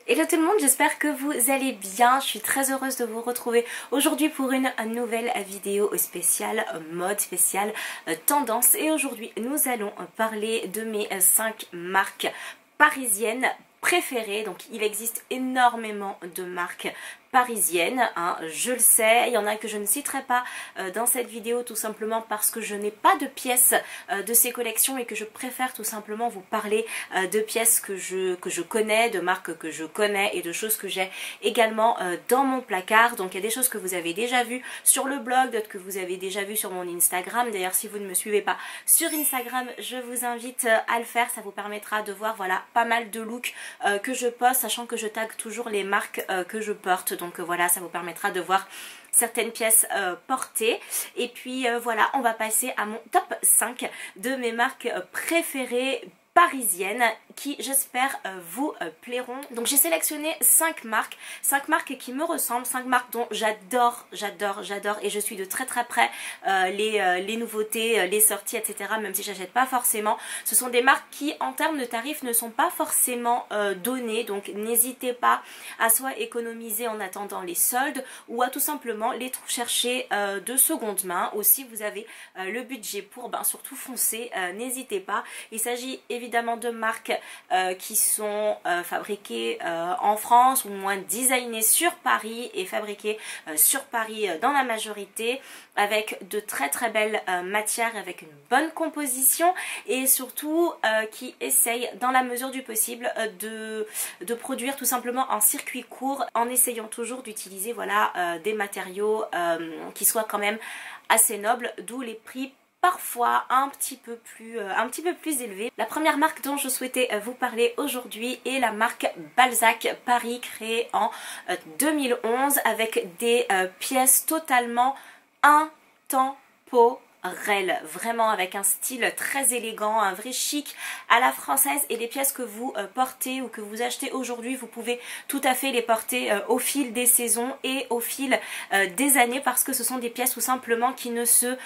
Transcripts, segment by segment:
Hello tout le monde, j'espère que vous allez bien. Je suis très heureuse de vous retrouver aujourd'hui pour une nouvelle vidéo spéciale mode, spéciale tendance. Et aujourd'hui nous allons parler de mes 5 marques parisiennes préférées. Donc il existe énormément de marques parisienne, hein, je le sais, il y en a que je ne citerai pas dans cette vidéo tout simplement parce que je n'ai pas de pièces de ces collections et que je préfère tout simplement vous parler de pièces que je connais, de marques que je connais et de choses que j'ai également dans mon placard. Donc il y a des choses que vous avez déjà vues sur le blog, d'autres que vous avez déjà vues sur mon Instagram. D'ailleurs si vous ne me suivez pas sur Instagram, je vous invite à le faire, ça vous permettra de voir voilà pas mal de looks que je poste, sachant que je tag toujours les marques que je porte. Donc voilà, ça vous permettra de voir certaines pièces portées. Et puis voilà, on va passer à mon top 5 de mes marques préférées parisiennes qui j'espère vous plairont. Donc j'ai sélectionné 5 marques qui me ressemblent, 5 marques dont j'adore et je suis de très près les nouveautés, les sorties, etc. Même si j'achète pas forcément. Ce sont des marques qui en termes de tarifs ne sont pas forcément données, donc n'hésitez pas à soit économiser en attendant les soldes ou à tout simplement les chercher de seconde main, ou si vous avez le budget pour surtout foncer, n'hésitez pas. Il s'agit évidemment de marques qui sont fabriquées en France ou moins designées sur Paris et fabriquées sur Paris dans la majorité, avec de très belles matières, avec une bonne composition et surtout qui essayent dans la mesure du possible de produire tout simplement en circuit court, en essayant toujours d'utiliser voilà des matériaux qui soient quand même assez nobles, d'où les prix parfois un petit peu plus élevé. La première marque dont je souhaitais vous parler aujourd'hui est la marque Balzac Paris, créée en 2011 avec des pièces totalement intemporelles, vraiment avec un style très élégant, un vrai chic à la française. Et les pièces que vous portez ou que vous achetez aujourd'hui, vous pouvez tout à fait les porter au fil des saisons et au fil des années, parce que ce sont des pièces tout simplement qui ne se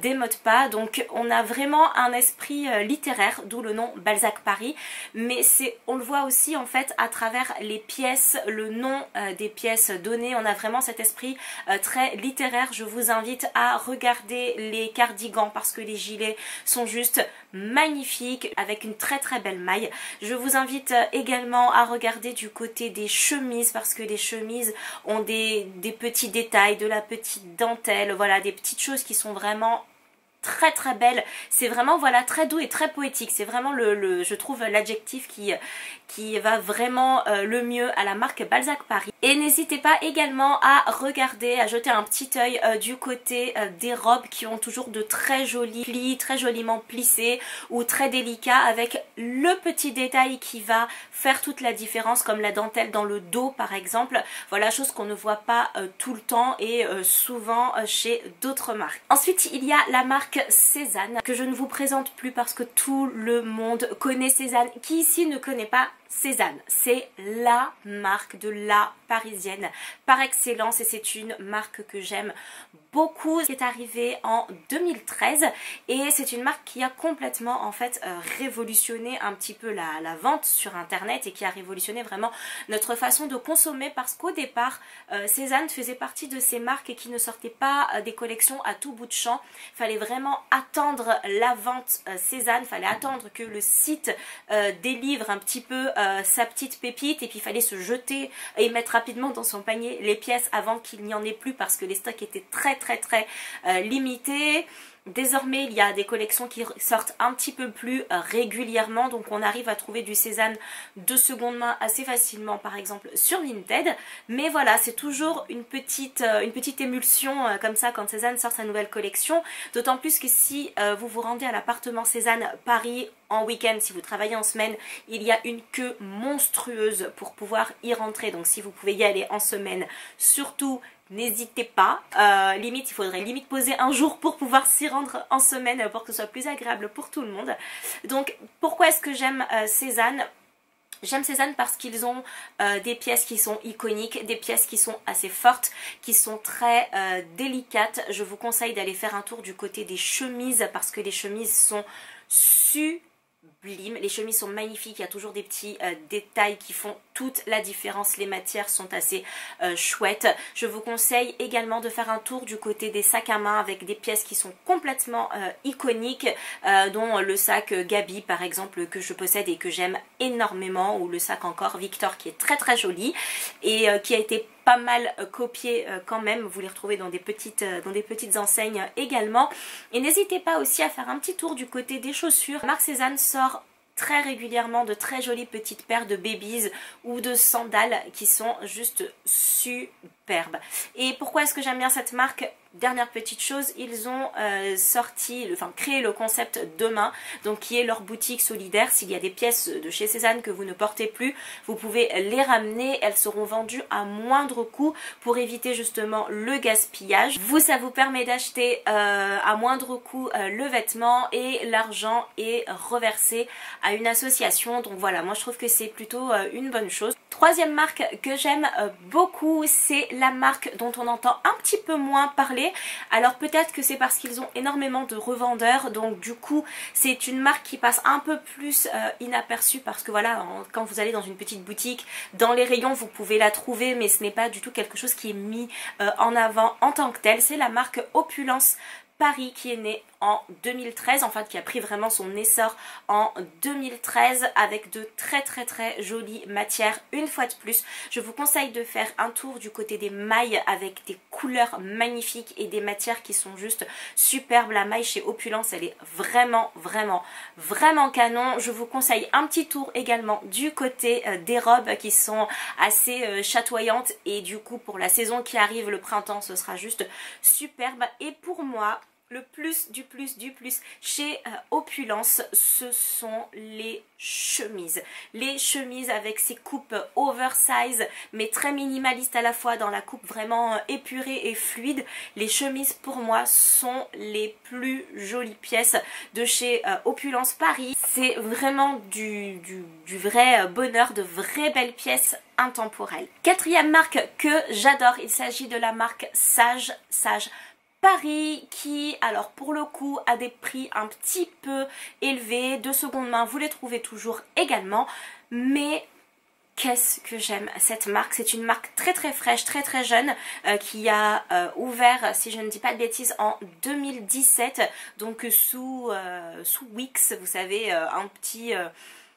démodent pas. Donc on a vraiment un esprit littéraire, d'où le nom Balzac Paris, mais on le voit aussi en fait à travers les pièces, le nom des pièces données, on a vraiment cet esprit très littéraire. Je vous invite à regarder les cardigans parce que les gilets sont juste magnifiques avec une très belle maille. Je vous invite également à regarder du côté des chemises parce que les chemises ont des petits détails, de la petite dentelle, voilà des petites choses qui sont vraiment très belle. C'est vraiment voilà très doux et très poétique. C'est vraiment je trouve l'adjectif qui va vraiment le mieux à la marque Balzac Paris. Et n'hésitez pas également à regarder, à jeter un petit œil du côté des robes qui ont toujours de très jolis plis, très joliment plissés ou très délicats, avec le petit détail qui va faire toute la différence, comme la dentelle dans le dos par exemple. Voilà, chose qu'on ne voit pas tout le temps et souvent chez d'autres marques. Ensuite il y a la marque Cézanne, que je ne vous présente plus parce que tout le monde connaît Cézanne. Qui ici ne connaît pas Cézanne? C'est la marque de la parisienne par excellence et c'est une marque que j'aime beaucoup, qui est arrivée en 2013 et c'est une marque qui a complètement en fait révolutionné un petit peu la vente sur internet et qui a révolutionné vraiment notre façon de consommer, parce qu'au départ Cézanne faisait partie de ces marques qui ne sortaient pas des collections à tout bout de champ. Il fallait vraiment attendre la vente Cézanne, il fallait attendre que le site délivre un petit peu sa petite pépite et puis il fallait se jeter et mettre rapidement dans son panier les pièces avant qu'il n'y en ait plus, parce que les stocks étaient très limités. Désormais, il y a des collections qui sortent un petit peu plus régulièrement, donc on arrive à trouver du Cézanne de seconde main assez facilement, par exemple sur Vinted. Mais voilà, c'est toujours une petite émulsion comme ça quand Cézanne sort sa nouvelle collection. D'autant plus que si vous vous rendez à l'appartement Cézanne Paris en week-end, si vous travaillez en semaine, il y a une queue monstrueuse pour pouvoir y rentrer. Donc si vous pouvez y aller en semaine, surtout n'hésitez pas, limite il faudrait limite poser un jour pour pouvoir s'y rendre en semaine pour que ce soit plus agréable pour tout le monde. Donc pourquoi est-ce que j'aime Cézanne? J'aime Cézanne parce qu'ils ont des pièces qui sont iconiques, des pièces qui sont assez fortes, qui sont très délicates. Je vous conseille d'aller faire un tour du côté des chemises parce que les chemises sont super sublime. Les chemises sont magnifiques, il y a toujours des petits détails qui font toute la différence. Les matières sont assez chouettes. Je vous conseille également de faire un tour du côté des sacs à main avec des pièces qui sont complètement iconiques, dont le sac Gabi par exemple que je possède et que j'aime énormément, ou le sac encore Victor qui est très très joli et qui a été pas mal copié quand même. Vous les retrouvez dans des petites enseignes également. Et n'hésitez pas aussi à faire un petit tour du côté des chaussures. Marc Cézanne sort très régulièrement de très jolies petites paires de babies ou de sandales qui sont juste superbes. Et pourquoi est-ce que j'aime bien cette marque? Dernière petite chose, ils ont créé le concept Demain, donc qui est leur boutique solidaire. S'il y a des pièces de chez Cézanne que vous ne portez plus, vous pouvez les ramener, elles seront vendues à moindre coût pour éviter justement le gaspillage. Ça vous permet d'acheter à moindre coût le vêtement et l'argent est reversé à une association. Donc voilà, moi je trouve que c'est plutôt une bonne chose. Troisième marque que j'aime beaucoup, c'est la marque dont on entend un petit peu moins parler. Alors peut-être que c'est parce qu'ils ont énormément de revendeurs, donc du coup c'est une marque qui passe un peu plus inaperçue, parce que voilà, quand vous allez dans une petite boutique, dans les rayons vous pouvez la trouver, mais ce n'est pas du tout quelque chose qui est mis en avant en tant que tel. C'est la marque Opulence Paris qui est née en 2013, enfin qui a pris vraiment son essor en 2013 avec de très jolies matières. Une fois de plus, je vous conseille de faire un tour du côté des mailles avec des couleurs magnifiques et des matières qui sont juste superbes. La maille chez Opulence, elle est vraiment canon. Je vous conseille un petit tour également du côté des robes qui sont assez chatoyantes, et du coup pour la saison qui arrive, le printemps, ce sera juste superbe. Et pour moi, le plus du plus chez Opulence, ce sont les chemises. Les chemises avec ces coupes oversize mais très minimalistes à la fois, dans la coupe vraiment épurée et fluide. Les chemises pour moi sont les plus jolies pièces de chez Opulence Paris. C'est vraiment du vrai bonheur, de vraies belles pièces intemporelles. Quatrième marque que j'adore, il s'agit de la marque Sage Paris, qui alors pour le coup a des prix un petit peu élevés. De seconde main vous les trouvez toujours également, mais qu'est-ce que j'aime cette marque. C'est une marque très fraîche, très jeune, qui a ouvert, si je ne dis pas de bêtises, en 2017, donc sous Wix, vous savez, un petit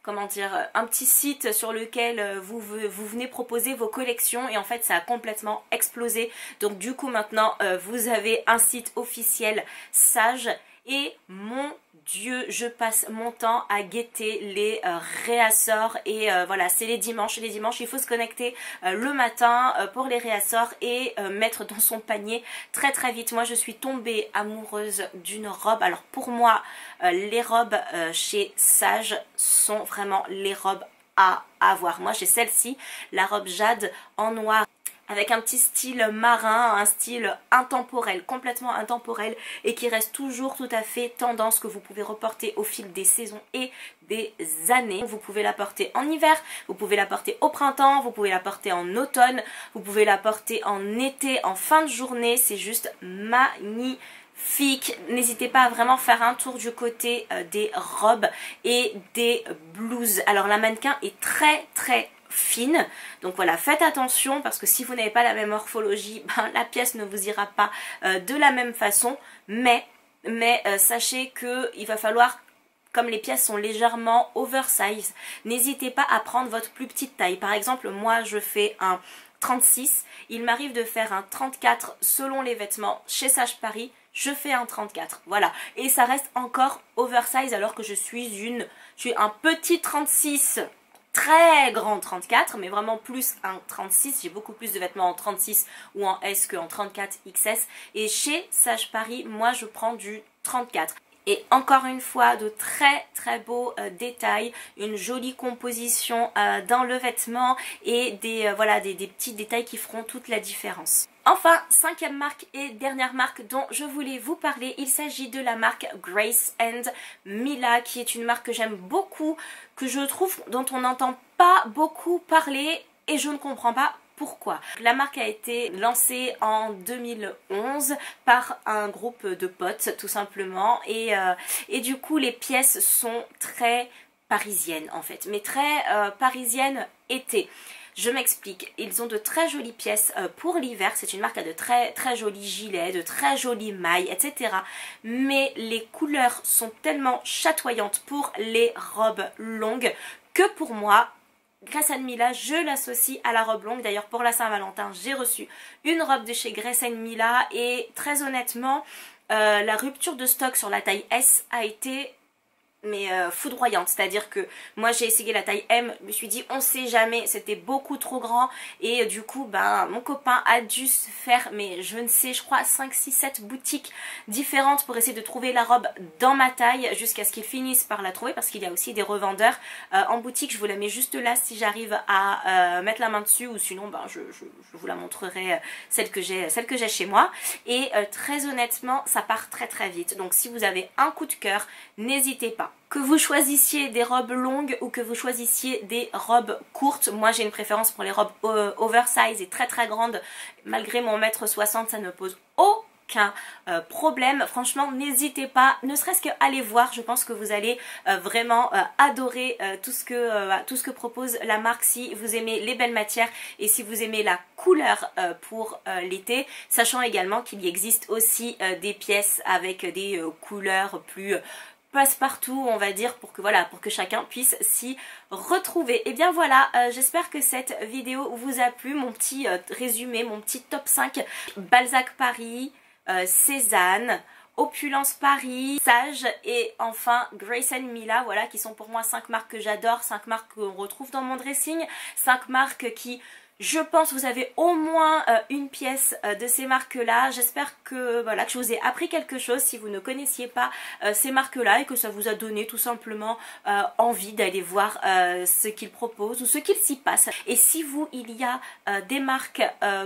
un petit site sur lequel vous venez proposer vos collections, et en fait ça a complètement explosé. Donc du coup maintenant vous avez un site officiel Sage, et mon Dieu, je passe mon temps à guetter les réassorts. Et voilà, c'est les dimanches. Les dimanches, il faut se connecter le matin pour les réassorts et mettre dans son panier très vite. Moi, je suis tombée amoureuse d'une robe. Alors pour moi, les robes chez Sage sont vraiment les robes à avoir. Moi, j'ai celle-ci, la robe Jade en noir, avec un petit style marin, un style intemporel, complètement intemporel, et qui reste toujours tout à fait tendance, que vous pouvez reporter au fil des saisons et des années. Vous pouvez la porter en hiver, vous pouvez la porter au printemps, vous pouvez la porter en automne, vous pouvez la porter en été, en fin de journée. C'est juste magnifique. N'hésitez pas à vraiment faire un tour du côté des robes et des blouses. Alors la mannequin est très fine, donc voilà, faites attention, parce que si vous n'avez pas la même morphologie, la pièce ne vous ira pas de la même façon, mais sachez que il va falloir, comme les pièces sont légèrement oversize, n'hésitez pas à prendre votre plus petite taille. Par exemple, moi je fais un 36, il m'arrive de faire un 34 selon les vêtements. Chez Sage Paris, je fais un 34, voilà, et ça reste encore oversize, alors que je suis un petit 36, très grand 34, mais vraiment plus un 36. J'ai beaucoup plus de vêtements en 36 ou en S qu'en 34 XS. Et chez Sage Paris, moi je prends du 34. Et encore une fois, de très beaux détails, une jolie composition dans le vêtement, et des petits détails qui feront toute la différence. Enfin, cinquième marque et dernière marque dont je voulais vous parler, il s'agit de la marque Grace and Mila, qui est une marque que j'aime beaucoup, que je trouve dont on n'entend pas beaucoup parler, et je ne comprends pas Pourquoi? La marque a été lancée en 2011 par un groupe de potes tout simplement et du coup les pièces sont très parisiennes en fait, mais très parisiennes été. Je m'explique, ils ont de très jolies pièces pour l'hiver, c'est une marque à de très jolis gilets, de très jolies mailles, etc. Mais les couleurs sont tellement chatoyantes pour les robes longues que pour moi, Grace Mila, je l'associe à la robe longue. D'ailleurs pour la Saint-Valentin, j'ai reçu une robe de chez Grace Mila et très honnêtement, la rupture de stock sur la taille S a été foudroyante, c'est-à-dire que moi j'ai essayé la taille M, je me suis dit on sait jamais, c'était beaucoup trop grand et du coup ben mon copain a dû se faire, mais je ne sais, je crois 5, 6, 7 boutiques différentes pour essayer de trouver la robe dans ma taille jusqu'à ce qu'il finisse par la trouver, parce qu'il y a aussi des revendeurs en boutique. Je vous la mets juste là si j'arrive à mettre la main dessus, ou sinon ben je vous la montrerai, celle que j'ai chez moi. Et très honnêtement ça part très vite, donc si vous avez un coup de cœur, n'hésitez pas. Que vous choisissiez des robes longues ou que vous choisissiez des robes courtes, moi j'ai une préférence pour les robes oversize et très grandes. Malgré mon 1m60, ça ne pose aucun problème. Franchement, n'hésitez pas, ne serait-ce qu'à aller voir. Je pense que vous allez vraiment adorer tout ce que propose la marque si vous aimez les belles matières et si vous aimez la couleur pour l'été, sachant également qu'il y existe aussi des pièces avec des couleurs plus passe-partout, on va dire, pour que chacun puisse s'y retrouver. Et bien voilà, j'espère que cette vidéo vous a plu, mon petit résumé, mon petit top 5, Balzac Paris, Cézanne, Opulence Paris, Sage et enfin Grace Mila, voilà, qui sont pour moi 5 marques que j'adore, 5 marques qu'on retrouve dans mon dressing, 5 marques qui, je pense, vous avez au moins une pièce de ces marques-là. J'espère que voilà, que je vous ai appris quelque chose si vous ne connaissiez pas ces marques-là et que ça vous a donné tout simplement envie d'aller voir ce qu'ils proposent ou ce qu'il s'y passe. Et si vous, il y a des marques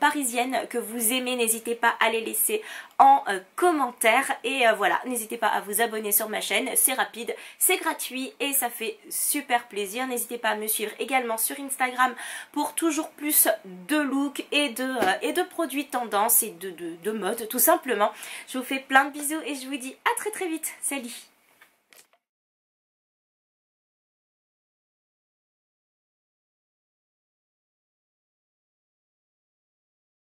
parisiennes que vous aimez, n'hésitez pas à les laisser en commentaire. Et voilà, n'hésitez pas à vous abonner sur ma chaîne, c'est rapide, c'est gratuit et ça fait super plaisir. N'hésitez pas à me suivre également sur Instagram pour toujours plus de look et de produits tendance et de mode tout simplement. Je vous fais plein de bisous et je vous dis à très vite. Salut!